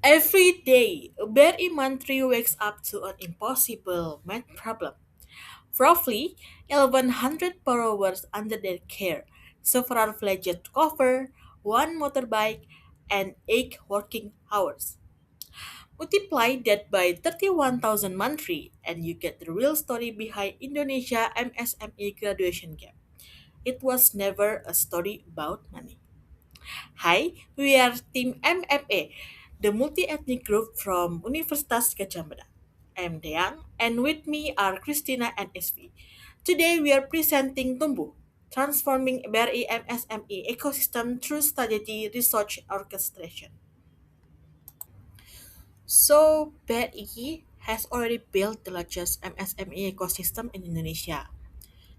Every day, BRI Mantri wakes up to an impossible math problem. Roughly 1100 borrowers under their care, several fledged cover, one motorbike, and 8 working hours. Multiply that by 31,000 monthly, and you get the real story behind Indonesia MSME graduation gap. It was never a story about money. Hi, we are Team MFA, the multi-ethnic group from Universitas Gadjah Mada. I'm Deang, and with me are Christina and SV. Today we are presenting Tumbuh, transforming BRI MSME ecosystem through strategy, research, orchestration. So, BRI has already built the largest MSME ecosystem in Indonesia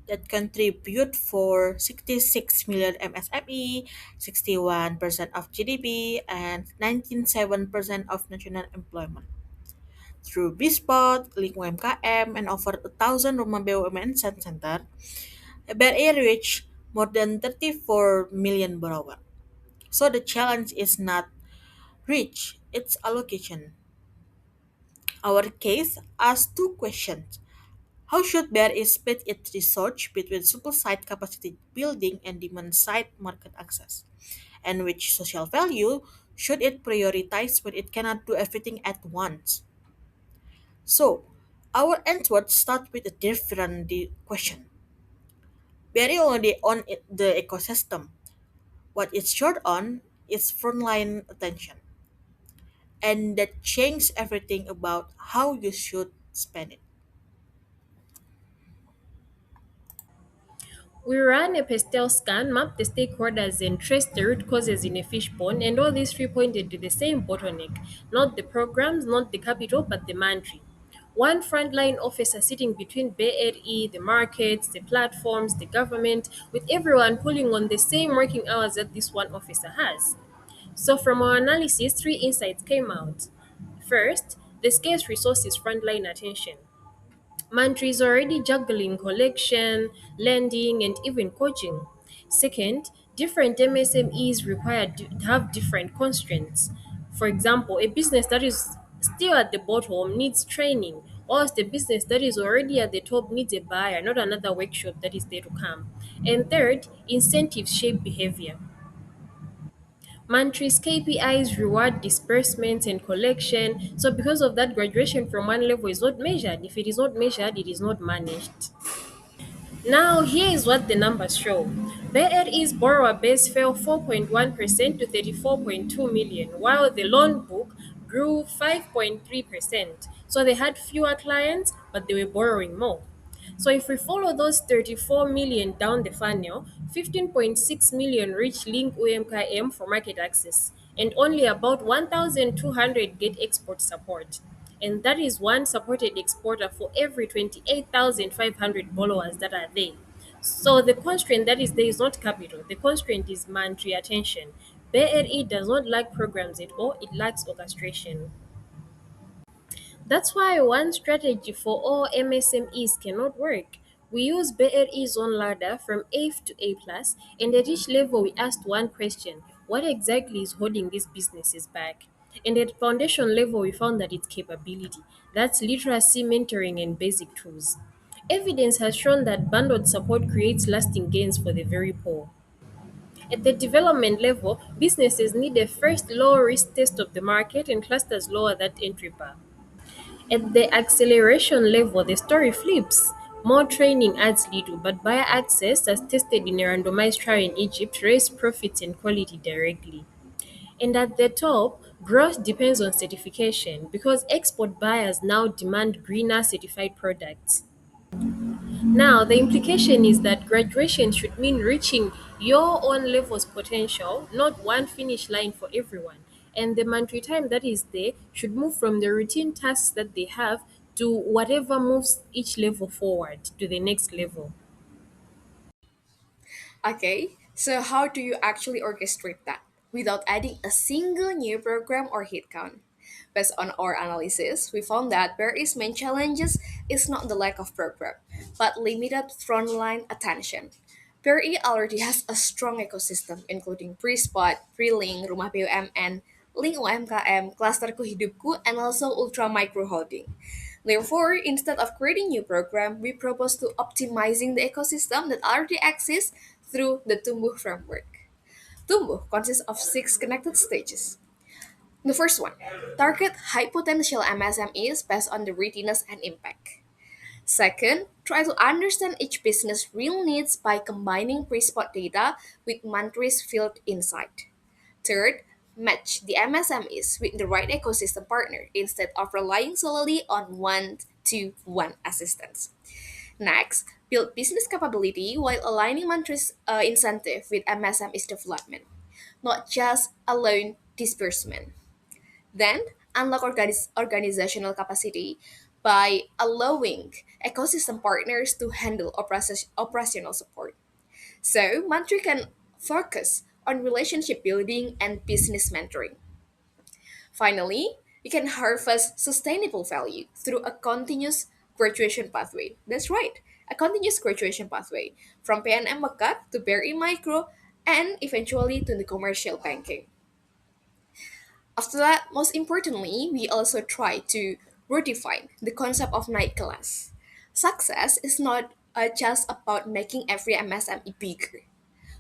that contribute for 66 million MSME, 61% of GDP, and 97% of national employment. Through BRISPOT, LinkUMKM, and over 1,000 Rumah BUMN center, BRI reached more than 34 million borrowers. So the challenge is not reach, it's allocation. Our case asks two questions. How should BRI split its research between supply side capacity building and demand side market access? And which social value should it prioritize when it cannot do everything at once? So, our answer start with a different question. BRI already on the ecosystem. What it's short on is frontline attention. And that changes everything about how you should spend it. We ran a pastel scan, mapped the stakeholders, and traced the root causes in a fishbone, and all these three pointed to the same bottleneck: not the programs, not the capital, but the mandate. One frontline officer sitting between BRE, the markets, the platforms, the government, with everyone pulling on the same working hours that this one officer has. So, from our analysis, three insights came out. First, the scarce resources frontline attention. Mantri is already juggling collection, lending, and even coaching. Second, different MSMEs have different constraints. For example, a business that is still at the bottom needs training, whilst the business that is already at the top needs a buyer, not another workshop that is there to come. And third, incentives shape behavior. Mantri's KPIs reward disbursement and collection. So, because of that, graduation from one level is not measured. If it is not measured, it is not managed. Now, here is what the numbers show. BRE's borrower base fell 4.1% to 34.2 million, while the loan book grew 5.3%. So they had fewer clients, but they were borrowing more. So if we follow those 34 million down the funnel, 15.6 million reach Link UMKM for market access, and only about 1,200 get export support. And that is one supported exporter for every 28,500 borrowers that are there. So the constraint that is there is not capital, the constraint is monetary attention. BRE does not lack programs at all, it lacks orchestration. That's why one strategy for all MSMEs cannot work. We use BRE's own ladder from A to A plus, and at each level we asked one question: what exactly is holding these businesses back? And at foundation level, we found that it's capability. That's literacy, mentoring, and basic tools. Evidence has shown that bundled support creates lasting gains for the very poor. At the development level, businesses need a first low risk test of the market and clusters lower that entry bar. At the acceleration level, the story flips. More training adds little, but buyer access, as tested in a randomized trial in Egypt, raised profits and quality directly. And at the top, growth depends on certification because export buyers now demand greener certified products. Now, the implication is that graduation should mean reaching your own level's potential, not one finish line for everyone. And the monthly time that is there should move from the routine tasks that they have to whatever moves each level forward to the next level. Okay, so how do you actually orchestrate that without adding a single new program or headcount? Based on our analysis, we found that Barry's main challenges is not the lack of program, but limited frontline attention. Barry already has a strong ecosystem, including BRISPOT, BRILink, Rumah BUMN, LinkUMKM, Klasterku Hidupku, and also Ultra Micro Holding. Therefore, instead of creating new program, we propose to optimizing the ecosystem that already exists through the TUMBUH Framework. TUMBUH consists of six connected stages. The first one, target high potential MSMEs based on the readiness and impact. Second, try to understand each business real needs by combining BRISPOT data with Mantris field insight. Third, match the MSMEs with the right ecosystem partner instead of relying solely on one-to-one assistance. Next, build business capability while aligning Mantris incentive with MSMEs development, not just a loan disbursement. Then, unlock organizational capacity by allowing ecosystem partners to handle operational support. So, Mantri can focus on relationship building and business mentoring. Finally, you can harvest sustainable value through a continuous graduation pathway. That's right, a continuous graduation pathway from PNM Mekat to BRI Micro and eventually to the commercial banking. After that, most importantly, we also try to redefine the concept of night class. Success is not just about making every MSME bigger,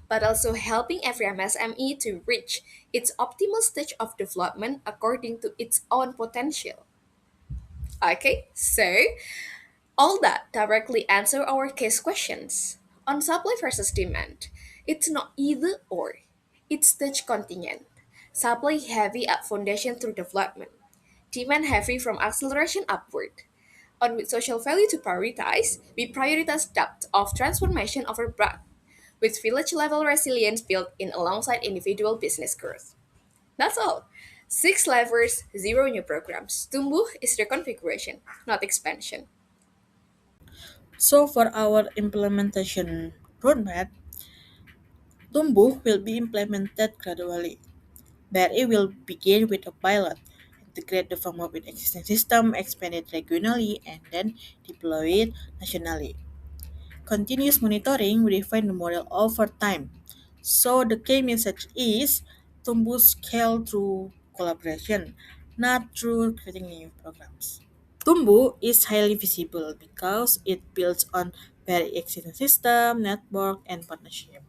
but also helping every MSME to reach its optimal stage of development according to its own potential. Okay, so all that directly answer our case questions. On supply versus demand, it's not either or, it's stage contingent. Supply heavy at foundation through development, demand heavy from acceleration upward. On with social value to prioritize, we prioritize depth of transformation over breadth, with village level resilience built in alongside individual business growth. That's all. Six levers, zero new programs. Tumbuh is reconfiguration, not expansion. So for our implementation roadmap, Tumbuh will be implemented gradually. BRI will begin with a pilot, integrate the framework with existing system, expand it regionally, and then deploy it nationally. Continuous monitoring will refine the model over time. So the key message is Tumbuh scale through collaboration, not through creating new programs. Tumbuh is highly visible because it builds on very existing system, network, and partnership.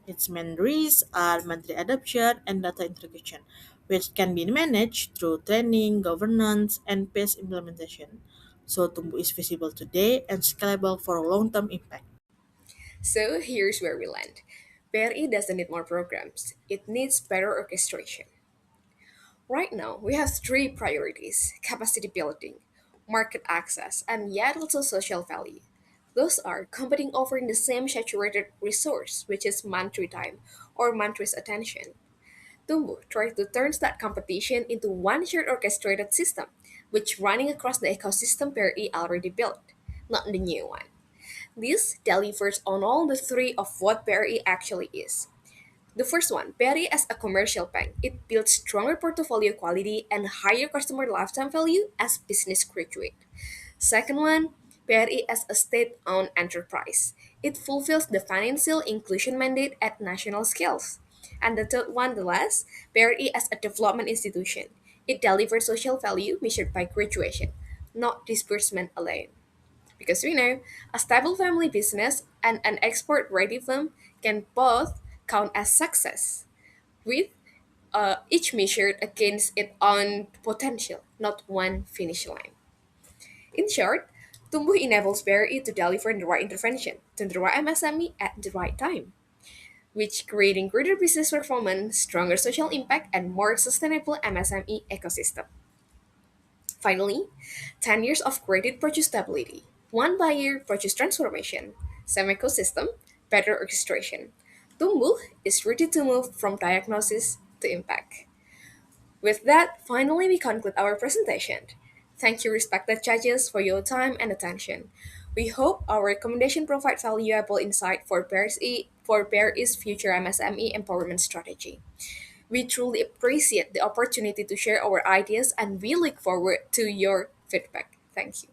Its main risks are mandatory adoption and data integration, which can be managed through training, governance, and paced implementation. So Tumbuh is visible today and scalable for long-term impact. So here's where we land. BRI doesn't need more programs, it needs better orchestration. Right now, we have three priorities: capacity building, market access, and yet also social value. Those are competing over the same saturated resource, which is monetary time or monetary attention. Tumbuh tries to turn that competition into one shared orchestrated system, which running across the ecosystem BRI already built, not the new one. This delivers on all the three of what BRI actually is. The first one, BRI as a commercial bank, it builds stronger portfolio quality and higher customer lifetime value as business graduate. Second one, BRI as a state-owned enterprise. It fulfills the financial inclusion mandate at national scales. And the third one, the last, BRI as a development institution. It delivers social value measured by graduation, not disbursement alone. Because we know a stable family business and an export ready firm can both count as success, with each measured against its own potential, not one finish line. In short, Tumbuh enables BRI to deliver the right intervention to the right MSME at the right time, which creating greater business performance, stronger social impact, and more sustainable MSME ecosystem. Finally, 10 years of credit purchase stability, one buyer purchase transformation, same ecosystem, better orchestration. Tumbuh is ready to move from diagnosis to impact. With that, finally we conclude our presentation. Thank you, respected judges, for your time and attention. We hope our recommendation provide valuable insight for BRI's future MSME empowerment strategy. We truly appreciate the opportunity to share our ideas and we look forward to your feedback. Thank you.